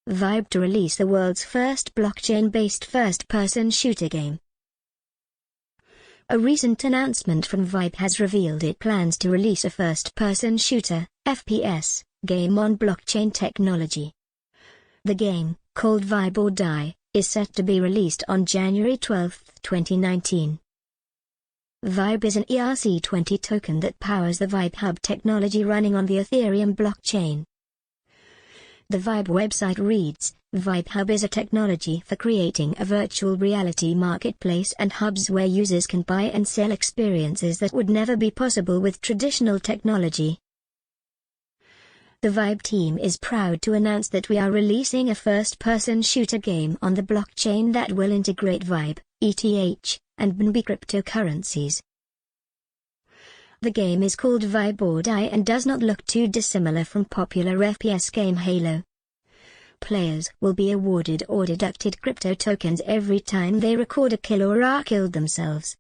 Vibe to release the world's first blockchain-based first-person shooter game. A recent announcement from Vibe has revealed it plans to release a first-person shooter, FPS, game on blockchain technology. The game, called Vibe or Die, is set to be released on January 12, 2019. Vibe is an ERC20 token that powers the Vibe Hub technology running on the Ethereum blockchain. The Vibe website reads, Vibe Hub is a technology for creating a virtual reality marketplace and hubs where users can buy and sell experiences that would never be possible with traditional technology. The Vibe team is proud to announce that we are releasing a first-person shooter game on the blockchain that will integrate Vibe, ETH, and BNB cryptocurrencies. The game is called Vibe or Die and does not look too dissimilar from popular FPS game Halo. Players will be awarded or deducted crypto tokens every time they record a kill or are killed themselves.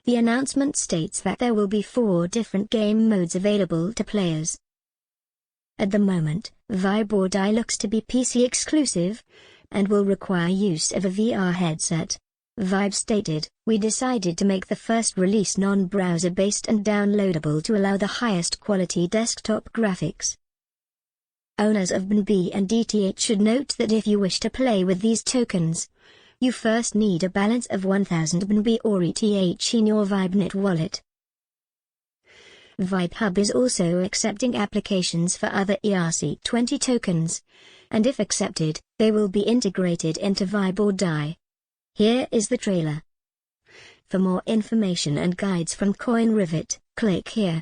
The announcement states that there will be 4 different game modes available to players. At the moment, Vibe or Die looks to be PC exclusive, and will require use of a VR headset. Vibe stated, "We decided to make the first release non-browser based and downloadable to allow the highest quality desktop graphics." Owners of BNB and ETH should note that if you wish to play with these tokens, you first need a balance of 1000 BNB or ETH in your VibeNet wallet. Vibe Hub is also accepting applications for other ERC20 tokens, and if accepted, they will be integrated into Vibe or Die. Here is the trailer. For more information and guides from CoinRivet, click here.